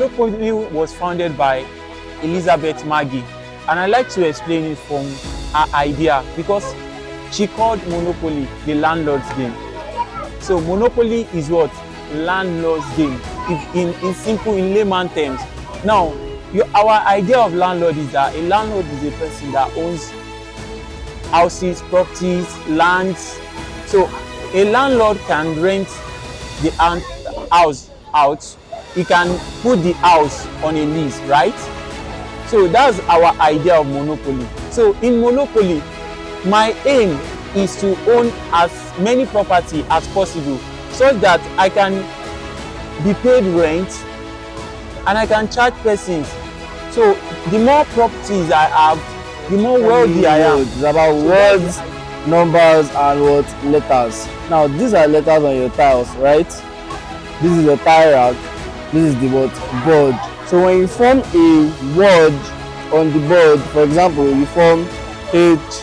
Monopoly was founded by Elizabeth Maggie, and I like to explain it from her idea because she called Monopoly the landlord's game. So Monopoly is what? Landlord's game. If in simple, in layman terms. Now, our idea of landlord is that a landlord is a person that owns houses, properties, lands. So a landlord can rent the house out. He can put the house on a lease, right? So that's our idea of monopoly. So in monopoly, my aim is to own as many property as possible so that I can be paid rent and I can charge persons. So the more properties I have, the more wealthy I am. It's about words, numbers, and what? Letters. Now these are letters on your tiles, right? This is your tile rack. This is the what? Board. So when you form a word on the board, for example, you form H,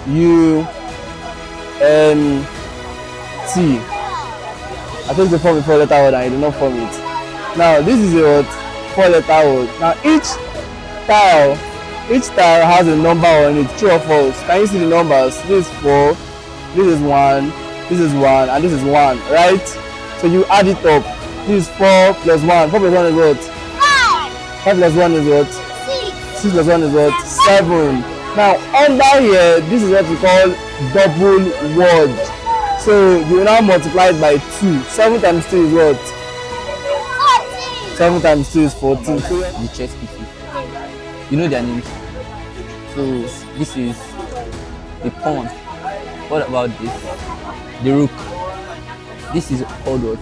U, N, T. I think you form a 4-letter word and you do not form it. Now this is a what? 4-letter word. Now each tile has a number on it, true or false. Can you see the numbers? This is 4, this is 1, this is 1, and this is 1, right? So you add it up. This is 4 plus 1. 4 plus 1 is what? 5. 5 plus 1 is what? 6. 6 plus 1 is what? 7. Now under here, this is what we call double word. So you will now multiply it by 2. 7 times 2 is what? 14. 7 times 2 is 14. So The chess pieces. You know their names. So this is the pawn. What about this? The rook. This is called what?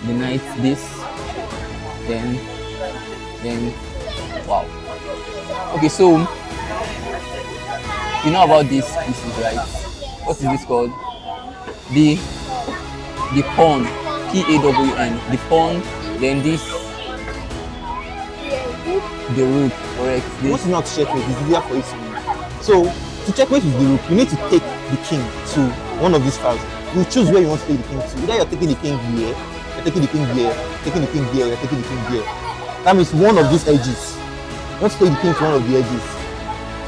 The knight. This. Then. Wow. Okay, so you know about these pieces, right? What is this called? The pawn. P-A-W-N. The pawn. Then this. The rook, correct. This. Once you know how to checkmate, it's easier for you to win. So to checkmate with the rook, you need to take the king to one of these files. You choose where you want to take the king to. Either you're taking the king here, you're taking the king here, taking the king here, you're taking the king here. That means one of these edges. You want to take the king to one of the edges.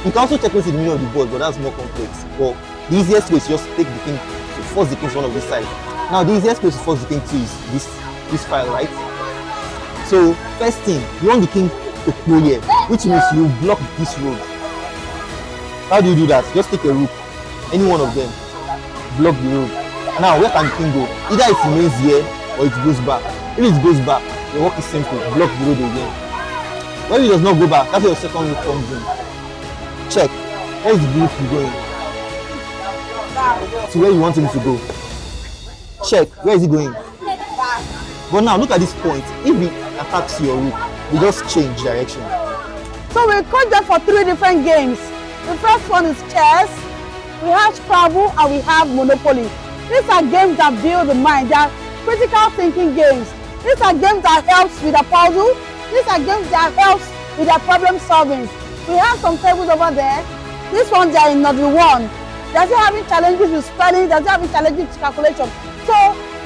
You can also checkmate in the middle of the board, but that's more complex. But the easiest way is just take the king, to force the king to one of these sides. Now the easiest way to force the king to is this file, right? So first thing, you want the king to go here, which means you block this road. How do you do that? Just take a rook, any one of them, block the road. Now where can the king go? Either it remains here or it goes back. If it goes back, the work is simple, block the road again. When it does not go back, that's where your second rook comes in. Check, where is the rook going? To where you want him to go. Check, where is he going? But now look at this point. If he attacks your rook, we just change direction. So we coach them for 3 different games. The first one is chess, we have Scrabble, and we have Monopoly. These are games that build the mind. They are critical thinking games. These are games that helps with the puzzle. These are games that helps with the problem solving. We have some tables over there. This one they are in Nodule 1. They're still having challenges with spelling, they're still having challenges with calculation. So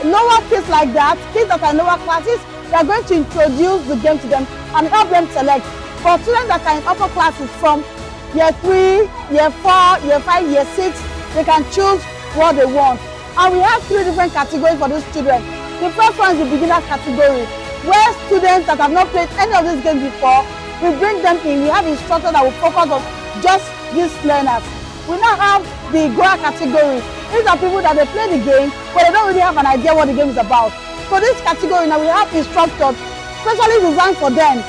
lower kids like that, kids that are in lower classes, they are going to introduce the game to them and help them select. For students that are in upper classes from year 3, year 4, year 5, year 6, they can choose what they want. And we have 3 different categories for these children. The first one is the beginner category, where students that have not played any of these games before, we bring them in. We have instructors that will focus on just these learners. We now have the grower category. These are people that they play the game, but they don't really have an idea what the game is about. For this category now, we have instructors specially designed for them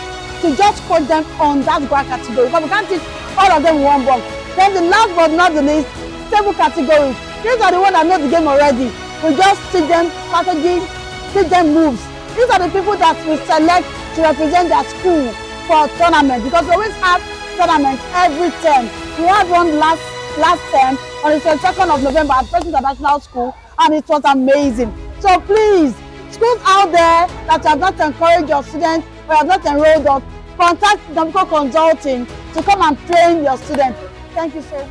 to just coach them on that grower category, because we can't teach all of them in one block. Then the last but not the least, stable category. These are the ones that know the game already. We just teach them strategy, teach them moves. These are the people that we select to represent their school for tournament, because we always have tournaments every term. We had one last term on the 22nd of November at First International School, and it was amazing. So please, schools out there that have not encouraged your students or have not enrolled us, contact Namco Consulting to come and train your students. Thank you so much.